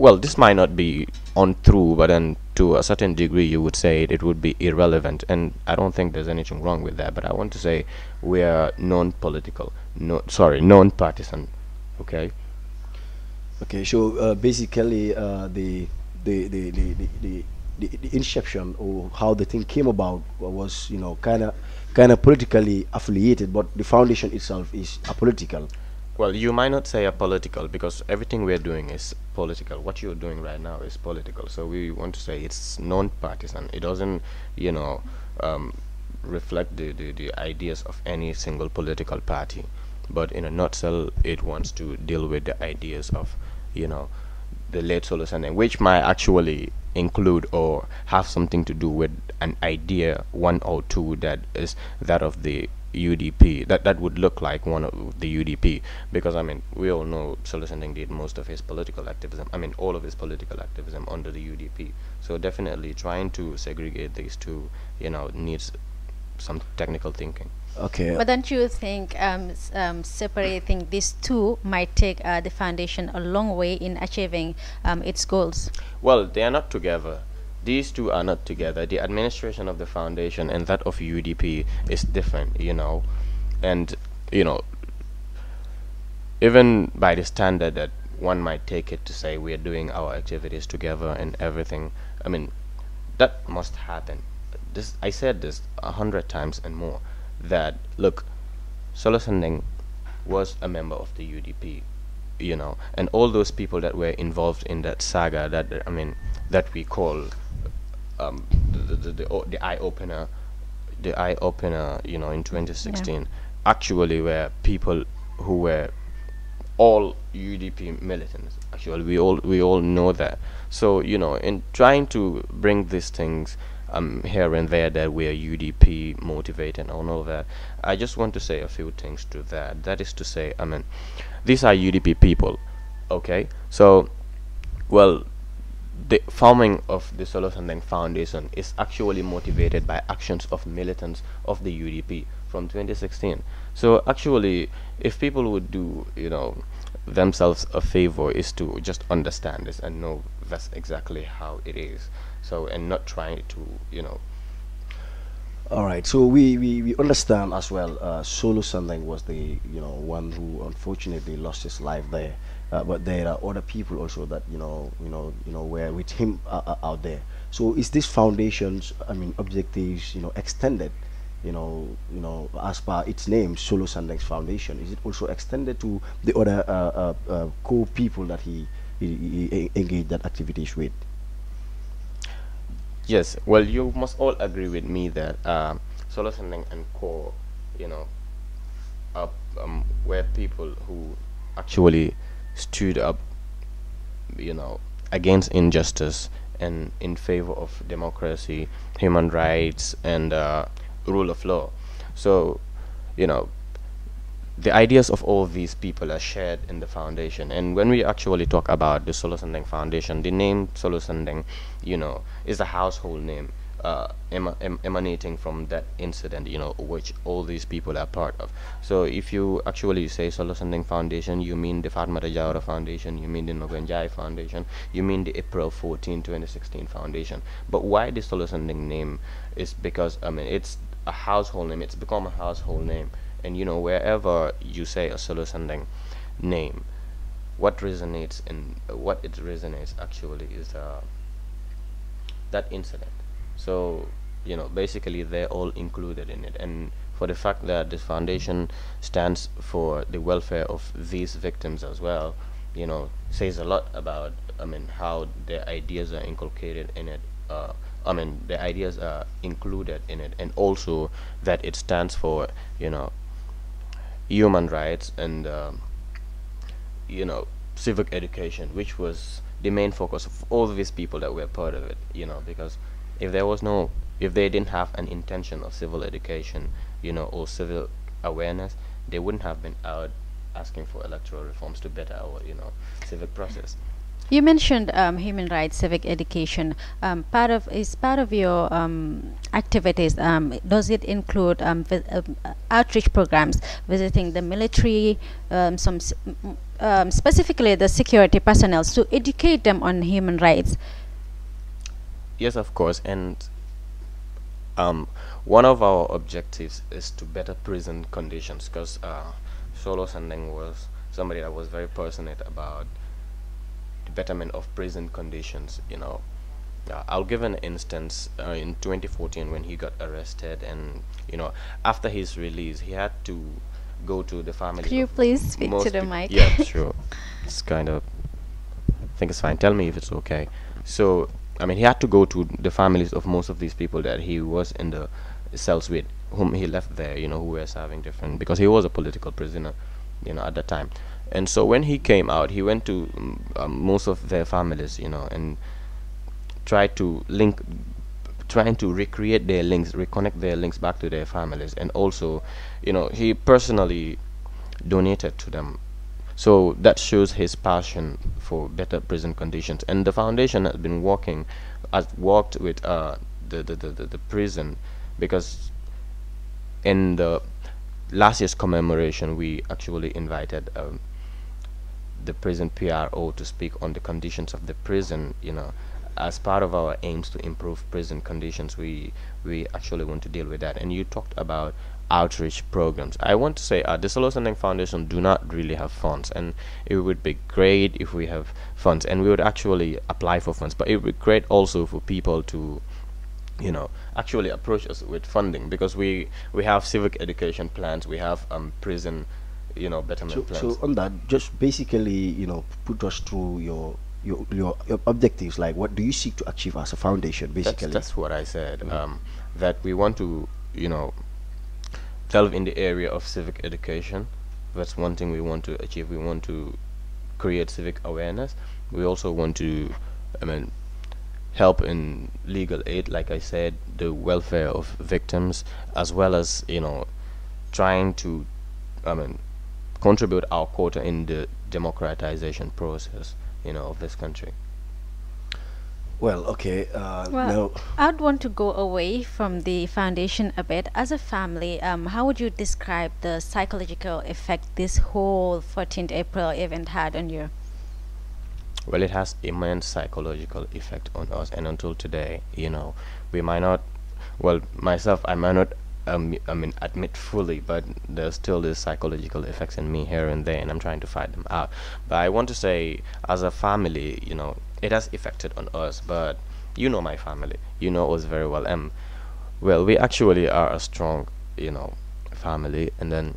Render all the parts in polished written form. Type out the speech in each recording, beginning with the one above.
well, this might not be untrue, but then to a certain degree, you would say it would be irrelevant, and I don't think there's anything wrong with that. But I want to say we are non-political, no, sorry, non-partisan. Okay. Okay, so basically, the inception or how the thing came about was, kind of politically affiliated, but the foundation itself is apolitical. Well, you might not say a political because everything we're doing is political. What you're doing right now is political. So we want to say it's non-partisan. It doesn't, you know, um, reflect the ideas of any single political party. But in a nutshell, it wants to deal with the ideas of, you know, the late Solo Sandeng, which might actually include or have something to do with an idea, one or two, that is that of the UDP, that would look like one of the UDP, because I mean we all know Solo Sandeng did most of his political activism, I mean all of his political activism under the UDP. So definitely trying to segregate these two, you know, needs some technical thinking. Okay. But don't you think separating these two might take the foundation a long way in achieving its goals? Well, they are not together. These two are not together. The administration of the foundation and that of UDP is different, you know. And, you know, even by the standard that one might take it to say we are doing our activities together and everything, I mean, that must happen. This, I said this 100 times and more, that look, Solo Sandeng was a member of the UDP, you know, and all those people that were involved in that saga, that I mean, that we call the eye opener, you know, in Yeah. 2016, actually were people who were all UDP militants. Actually, we all know that. So you know, in trying to bring these things here and there that we are UDP motivated and all of that, I just want to say a few things to that. That is to say, I mean, these are UDP people, okay? So, well, the forming of the Solo Sandeng Foundation is actually motivated by actions of militants of the UDP from 2016. So actually, if people would do, you know, themselves a favor, is to just understand this and know that's exactly how it is. So, and not trying to, you know. All right, so we understand as well. Solo Sandeng was the one who unfortunately lost his life there, but there are other people also that were with him out there. So is this foundation's, I mean, objectives, extended, as per its name, Solo Sandeng's Foundation? Is it also extended to the other co-people that he engaged that activities with? Yes, well, you must all agree with me that Solo Sandeng and Co, you know, were people who actually stood up, you know, against injustice and in favor of democracy, human rights, and rule of law. So, you know, the ideas of all these people are shared in the foundation. And when we actually talk about the Solo Sandeng Foundation, the name Solo Sandeng, you know, is a household name, emanating from that incident, you know, which all these people are part of. So if you actually say Solo Sandeng Foundation, you mean the Fatmata Jawara Foundation, you mean the Noganjai Foundation, you mean the April 14, 2016 Foundation. But why the Solo Sandeng name is because, I mean, it's a household name. It's become a household name. And you know, wherever you say a Solo Sandeng name, what resonates and what it resonates actually is that incident. So you know, basically they're all included in it. And for the fact that this foundation stands for the welfare of these victims as well, you know, says a lot about, I mean, how their ideas are inculcated in it. I mean, the ideas are included in it, and also that it stands for, you know, human rights and you know, civic education, which was the main focus of all these people that were part of it. You know, because if there was no, if they didn't have an intention of civil education, you know, or civil awareness, they wouldn't have been out asking for electoral reforms to better our, you know, civic process. You mentioned human rights, civic education. Part of your activities. Does it include outreach programs, visiting the military, specifically the security personnel, to educate them on human rights? Yes, of course. And um, one of our objectives is to better prison conditions because Solo Sandeng was somebody that was very passionate about the betterment of prison conditions. I'll give an instance in 2014 when he got arrested, and after his release, he had to go to the Could families you of please speak to most the people. mic? Yeah, sure. It's kind of, I think it's fine. Tell me if it's okay. So, I mean, he had to go to the families of most of these people that he was in the cells with, whom he left there, who were serving different, because he was a political prisoner, at the time. And so when he came out, he went to most of their families, and tried to link, trying to recreate their links, reconnect their links back to their families, and also, he personally donated to them. So that shows his passion for better prison conditions. And the foundation has worked with the prison, because in the last year's commemoration, we actually invited the prison PRO to speak on the conditions of the prison. As part of our aims to improve prison conditions, we actually want to deal with that. And you talked about outreach programs. I want to say the Solo Sending Foundation do not really have funds, and it would be great if we have funds, and we would actually apply for funds. But it would be great also for people to actually approach us with funding, because we have civic education plans, we have prison betterment So plans. on that, just basically, put us through your objectives. Like, what do you seek to achieve as a foundation, That's basically? that's what I said. That we want to delve in the area of civic education. That's one thing we want to achieve. We want to create civic awareness. We also want to, I mean, help in legal aid, like I said, the welfare of victims, as well as trying to, I mean, contribute our quota in the democratization process, of this country. Well, okay. Well, Now, I'd want to go away from the foundation a bit. As a family, how would you describe the psychological effect this whole 14th April event had on you? Well, it has immense psychological effect on us, and until today, we might not. Well, myself, I might not. I mean, admit fully, but there's still this psychological effects in me here and there, and I'm trying to fight them out. But I want to say, as a family, it has affected on us. But my family, you know us very well. Well, we actually are a strong, family, and then,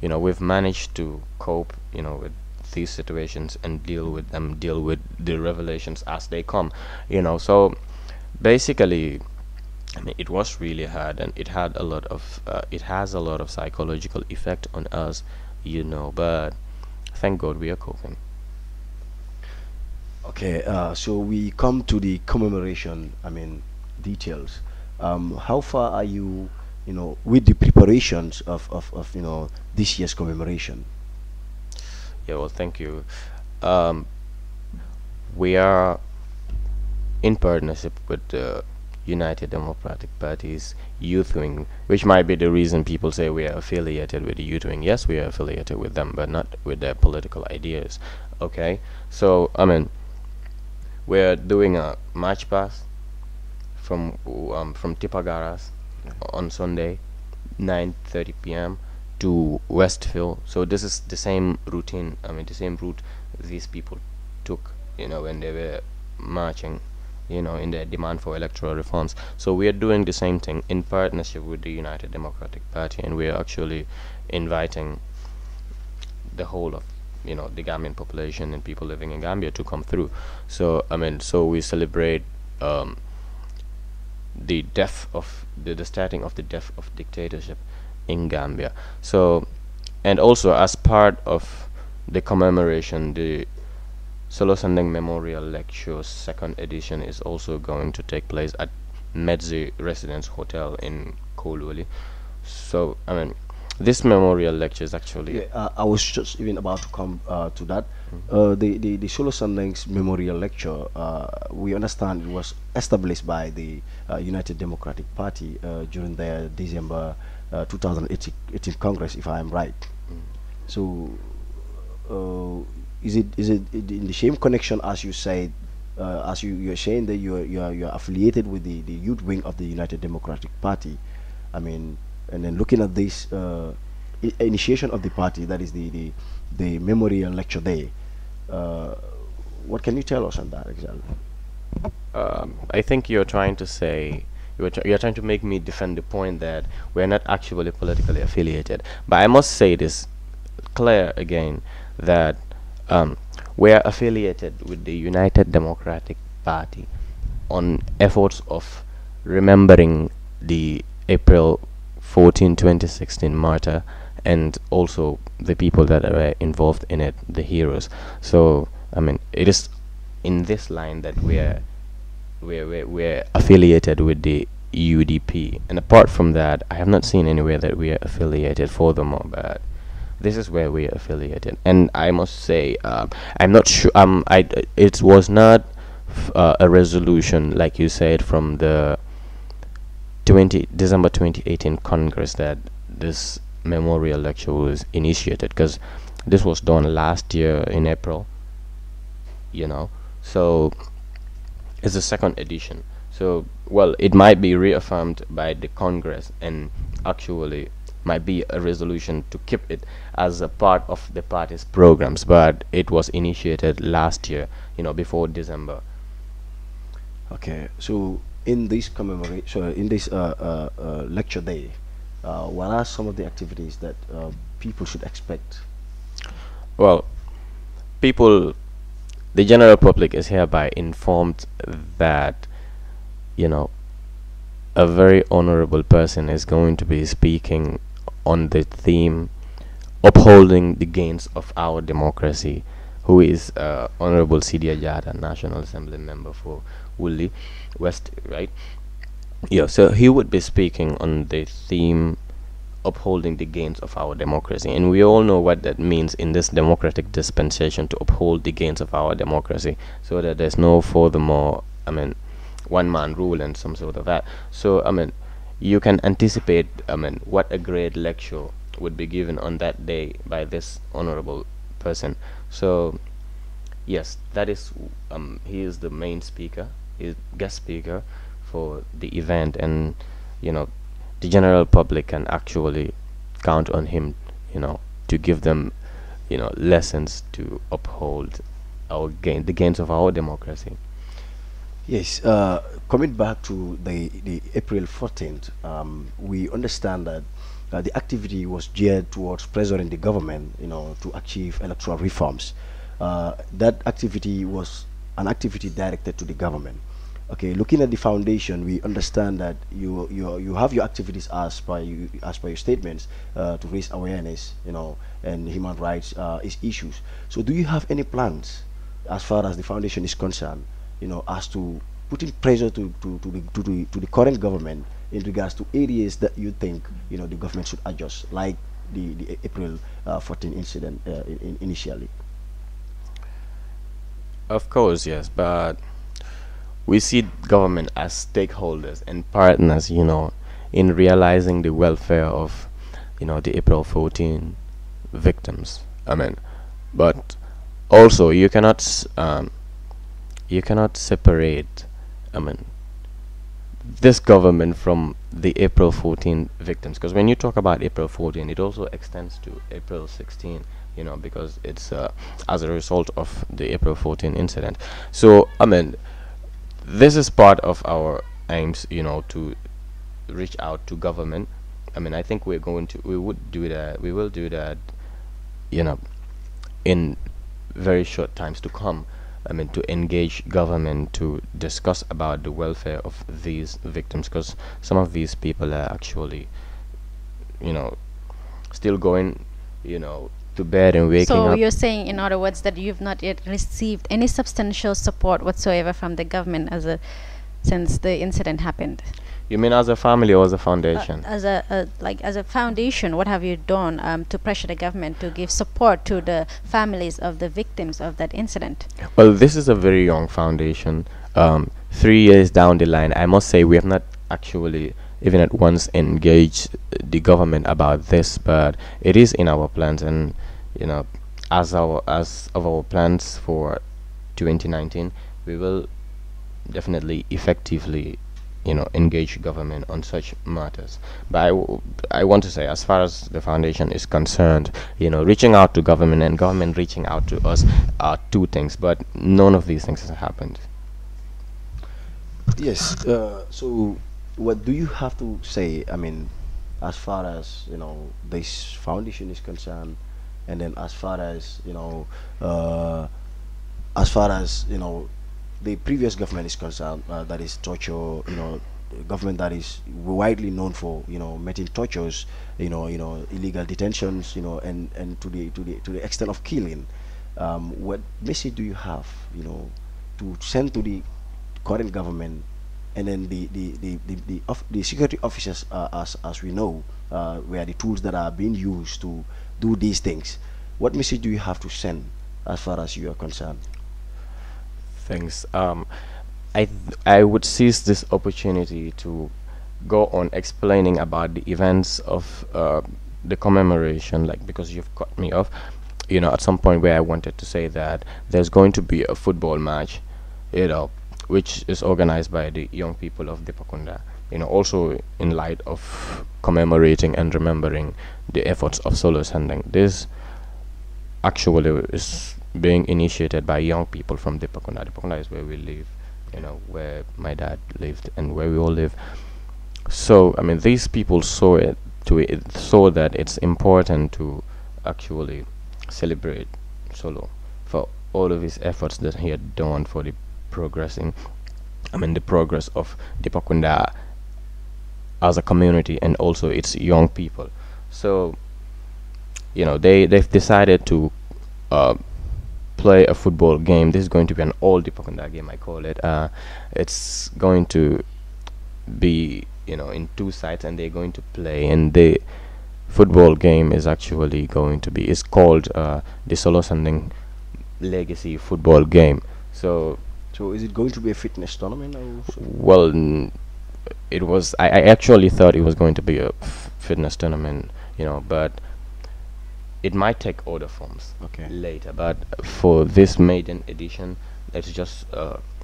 we've managed to cope, with these situations and deal with them, deal with the revelations as they come, So basically, I mean, it was really hard, and it has a lot of psychological effect on us, But thank God we are coping. okay. So we come to the commemoration. I mean, details. How far are you, with the preparations of this year's commemoration? Yeah, well, thank you. Um, we are in partnership with the United Democratic Party's youth wing, which might be the reason people say we are affiliated with the youth wing. Yes, we are affiliated with them, but not with their political ideas. Okay, so I mean, we're doing a march pass from Tipagaras on Sunday, 9:30 p.m. to Westville. So this is the same routine. I mean, the same route these people took, when they were marching, in their demand for electoral reforms. So we are doing the same thing in partnership with the United Democratic Party, and we are actually inviting the whole of the Gambian population and people living in Gambia to come through. So I mean, so we celebrate um, the death of the starting of the death of dictatorship in Gambia. So, and also as part of the commemoration, the Solo Sandeng Memorial Lecture second edition is also going to take place at Medzi Residence Hotel in Kololi. So, I mean, This memorial lectures actually. Yeah, I was just even about to come to that. Mhm. The Solo Sandings Memorial Lecture, we understand it was established by the United Democratic Party during their December 2018 Congress, if I am right. So, is it in the same connection as you said, as you're saying that you're affiliated with the youth wing of the United Democratic Party? I mean, and then looking at this initiation of the party, that is the memorial lecture day. Uh, what can you tell us on that exactly? I think you're trying to say you're trying to make me defend the point that we're not actually politically affiliated. But I must say this clear again that um, we're affiliated with the United Democratic Party on efforts of remembering the April 14, 2016 martyr and also the people that were involved in it, the heroes. So I mean, it is in this line that we're affiliated with the UDP, and apart from that, I have not seen anywhere that we are affiliated. Furthermore, but this is where we are affiliated, and I must say, I'm not sure. It was not a resolution like you said from the 20 December 2018 Congress that this memorial lecture was initiated, because this was done last year in April. You know, so it's the second edition. So, well, it might be reaffirmed by the Congress and actually might be a resolution to keep it as a part of the party's programs, but it was initiated last year, before December. Okay, so in this commemorate, in this lecture day, what are some of the activities that people should expect? Well, people, the general public is hereby informed that, you know, a very honorable person is going to be speaking on the theme upholding the gains of our democracy, who is Honorable Sidia Jada, National Assembly member for Woolley West, right? Yeah, so he would be speaking on the theme upholding the gains of our democracy, and we all know what that means in this democratic dispensation, to uphold the gains of our democracy, so that there's no furthermore, I mean, one man rule and some sort of that. So I mean, you can anticipate, I mean, what a great lecture would be given on that day by this honorable person. So yes, that is, he is the main speaker, is guest speaker for the event, and you know, the general public can actually count on him, to give them, lessons to uphold the gains of our democracy. Yes, coming back to the April 14th, we understand that the activity was geared towards pressuring the government, to achieve electoral reforms. That activity was an activity directed to the government. Okay, looking at the foundation, we understand that you have your activities as per your statements, to raise awareness, and human rights issues. So, do you have any plans as far as the foundation is concerned, as to putting pressure to the current government in regards to areas that you think, the government should adjust, like the April 14 incident initially? Of course, yes, but we see government as stakeholders and partners, in realizing the welfare of, the April 14 victims. I mean, but also you cannot separate, I mean, this government from the April 14 victims, because when you talk about April 14, it also extends to April 16, because it's as a result of the April 14 incident. So I mean, this is part of our aims, to reach out to government. I mean, I think we will do that, you know in very short times to come. I mean, to engage government to discuss about the welfare of these victims, because some of these people are actually, you know still going, to bed and waking So up. you're saying, in other words, that you've not yet received any substantial support whatsoever from the government since the incident happened. You mean as a family or as a foundation? As a like as a foundation, what have you done to pressure the government to give support to the families of the victims of that incident? Well, this is a very young foundation. 3 years down the line, I must say we have not actually even at once engaged the government about this, but it is in our plans, and you know, as of our plans for 2019, we will definitely effectively engage government on such matters. But I want to say, as far as the foundation is concerned, reaching out to government and government reaching out to us are two things, but none of these things has happened. Yes. So, what do you have to say? I mean, as far as this foundation is concerned, and then as far as the previous government is concerned, that is torture. Government that is widely known for meting tortures, illegal detentions, and to the extent of killing. What message do you have, to send to the current government, and then the security officers, as we know, were the tools that are being used to do these things? What message do you have to send as far as you are concerned? Things. I would seize this opportunity to go on explaining about the events of the commemoration, like, because you've cut me off, at some point where I wanted to say that there's going to be a football match, which is organized by the young people of Dipakunda, also in light of commemorating and remembering the efforts of Solo Sandeng. This actually is being initiated by young people from Dipakunda. Dipakunda is where we live, where my dad lived and where we all live. So, I mean, these people saw that it's important to actually celebrate Solo for all of his efforts that he had done for the progress of Dipakunda as a community and also its young people. So, they've decided to play a football game. This is going to be an all Dipakunda game, I call it. It's going to be in two sides, and they're going to play, and the football game is actually going to be, it's called the Solo Sanding Legacy Football Game. So is it going to be a fitness tournament, or well, it was, I actually thought it was going to be a fitness tournament, but it might take other forms later. But for this maiden edition, it's just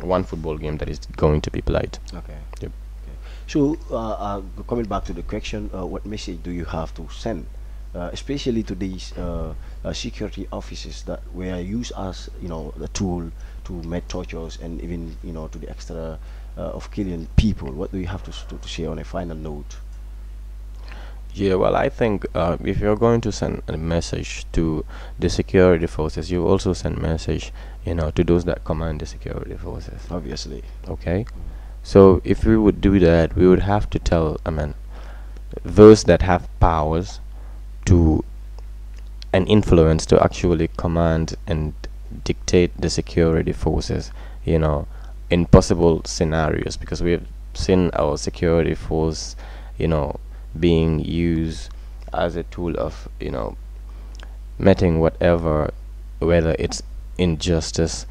one football game that is going to be played. Okay. Yep. So, coming back to the question, what message do you have to send, especially to these security officers that were used as the tool to make tortures, and even to the extra of killing people? What do you have to say on a final note? Yeah, well, I think if you're going to send a message to the security forces, you also send message, to those that command the security forces. Obviously. Okay. So if we would do that, we would have to tell, those that have powers to and influence to actually command and dictate the security forces, in possible scenarios, because we have seen our security force, being used as a tool of, meeting whatever, whether it's injustice,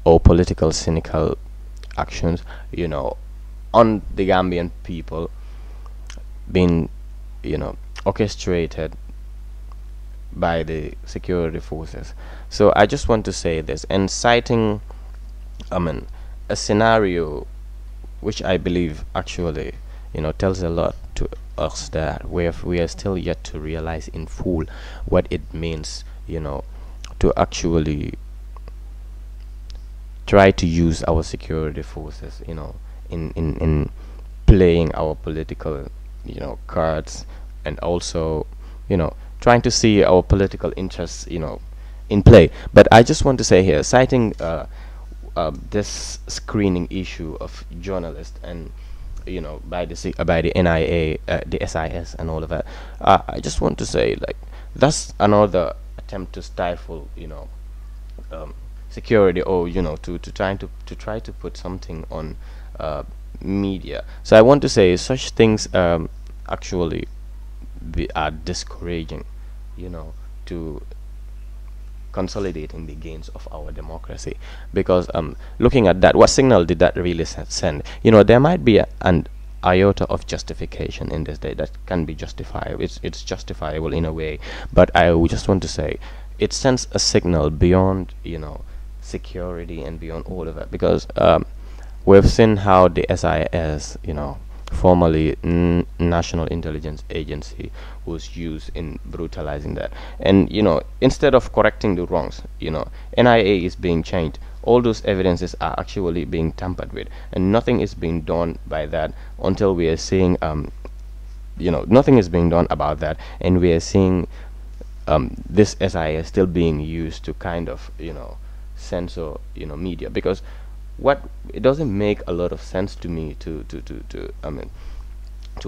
or political cynical actions, on the Gambian people, being, orchestrated by the security forces. So I just want to say this, and citing, a scenario which I believe actually, tells a lot to us, that we are still yet to realize in full what it means, to actually try to use our security forces, in playing our political, cards, and also, trying to see our political interests, in play. But I just want to say here, citing this screening issue of journalists, and by the NIA, the SIS, and all of that, I just want to say, like, that's another attempt to stifle, security, or to try to put something on media. So I want to say such things actually are discouraging, to consolidating the gains of our democracy. Because looking at that, what signal did that really send? There might be an iota of justification in this day that can be justifiable. It's justifiable in a way, but I would just want to say it sends a signal beyond security and beyond all of that, because we've seen how the SIS, formerly National Intelligence Agency, was used in brutalizing that. And instead of correcting the wrongs, NIA is being changed. All those evidences are actually being tampered with, and nothing is being done by that until we are seeing nothing is being done about that, and we are seeing this SIS still being used to kind of censor media. Because it doesn't make a lot of sense to me to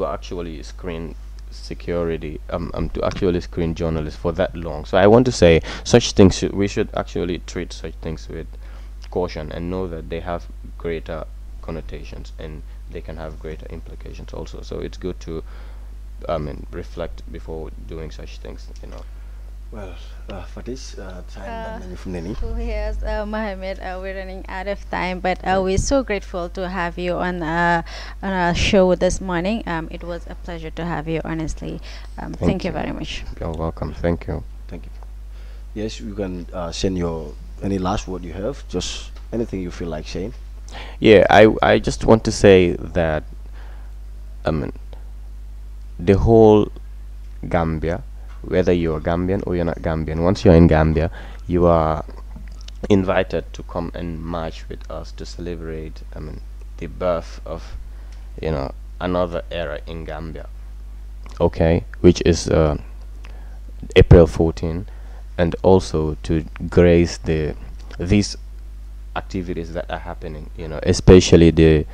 actually screen security to actually screen journalists for that long. So I want to say such things we should actually treat such things with caution, and know that they have greater connotations and they can have greater implications also. So it's good to reflect before doing such things. Well, for this time, Yes, Mohammed, we're running out of time, but we're so grateful to have you on our show this morning. It was a pleasure to have you, honestly. Thank you very much. You're welcome. Thank you. Thank you. Yes, you can send your any last word you have, just anything you feel like saying. Yeah, I just want to say that the whole Gambia, whether you're Gambian or you're not Gambian, once you're in Gambia, you are invited to come and march with us to celebrate the birth of another era in Gambia, okay, which is April 14, and also to grace these activities that are happening, especially the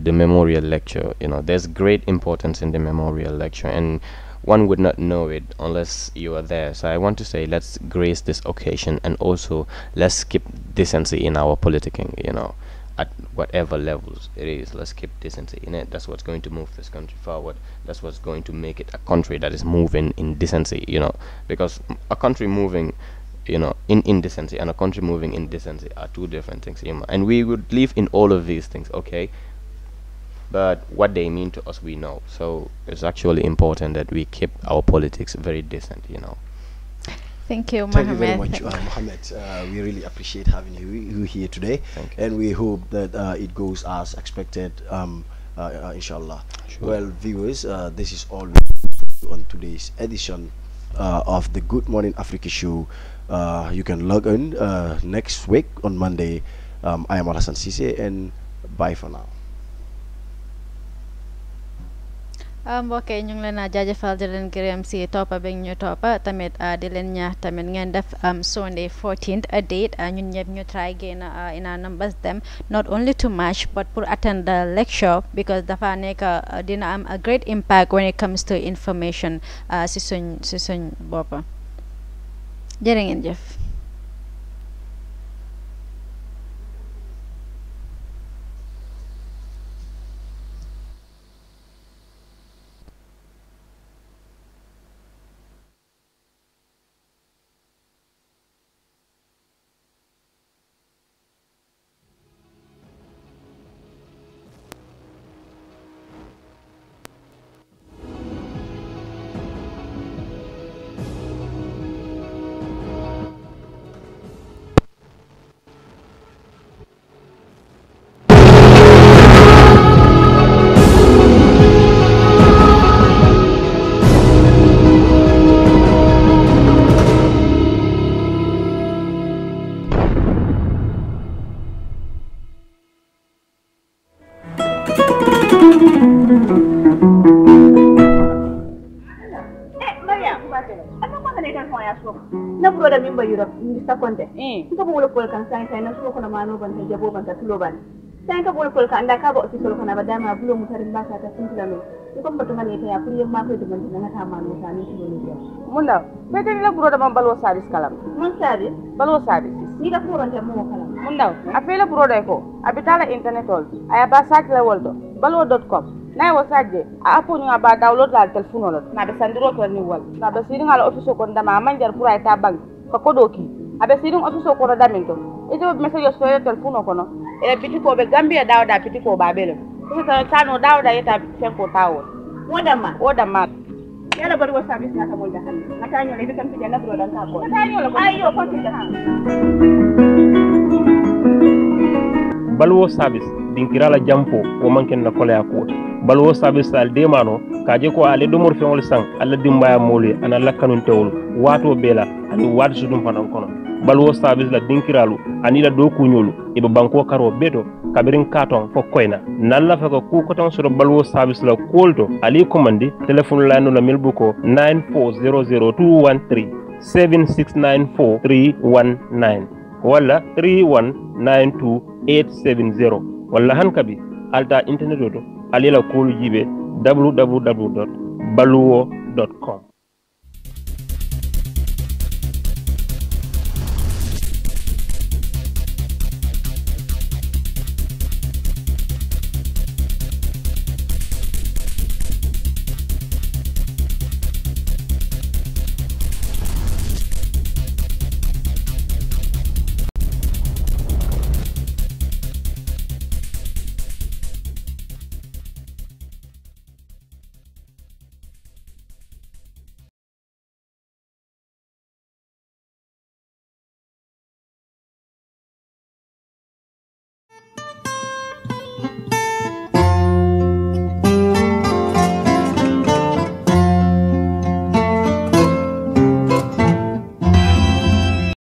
memorial lecture. There's great importance in the memorial lecture, and one would not know it unless you are there. So I want to say, let's grace this occasion, and also let's keep decency in our politicking, at whatever levels it is. Let's keep decency in it. That's what's going to move this country forward. That's what's going to make it a country that is moving in decency, because a country moving in indecency and a country moving in decency are two different things, and we would live in all of these things, okay, but what they mean to us we know. So it's actually important that we keep our politics very decent. Thank you, Mohammed. Thank you very much, Mohammed. We really appreciate having you here today. Thank you. And we hope that it goes as expected, inshallah. Sure. Well, viewers, this is all on today's edition of the Good Morning Africa show. You can log in next week on Monday. I am Alassane Cissé, and bye for now. mbokk yi ñu ngi leen a jaajëfal di leen gërëm si toppa bi ñu toppa tamit di leen ñaax tamit ngeen def Sunday 14th a date ñun ñëpp ñu try gain in our numbers them, not only to march but pour attend the lecture, because dafa nekk dina am a great impact when it comes to information si suñ boppa. Jërë ngeen jëf. na broda min ba Europe ni sa konte ko mo lo kan sai sai na so ko na mano ban ta jabo ban ta tulo ban sai ka bol kan da ka ba office ko na ba dama bulo mutarin ba ka ta sun kila ko ko bato mane ta ya kuri ma ko to ban na ta mano ta ni tulo ni mun da be la broda man balwo service kalam mun service balwo service ni da furonte mo kala mun daw a fela broda ko abitala internet ol aya ba site la woldo balo.com nay wo sajje a apo ñu ba download la telephone ol na be sandiro to ni wal na be sidin ala office ko ndama manjar pour ay ta bank ko kodoki abe sidin office ko do daminto e do message so yo telephone ko no e bitiko be Gambia dawda bitiko ba bele ko ta no dawda yeta fenko tawo wodamma yala bari wa service na kamol da hannu mata nyo le kan tijana bro dan ka ko mata nyo le ayo ko tijana balwo service dinkirala jampo o manken na kolaya ko balwo service al demano kaje ko ale domor feŋol sang alla dimbaya mole ana lakkanun tewol wato bela ani wat sudum fanan kono balwo service la dinkiralu ani la do kunyolu e be banko karo beto kabirin katon fo koyna nalla fa ko ku ko tan so balwo service la kolto ali commandi telephone la no la milbuko 9400213 7694319 wala 3192870 wala hankabi alta internet do alila kolu jibe www.baluwo.com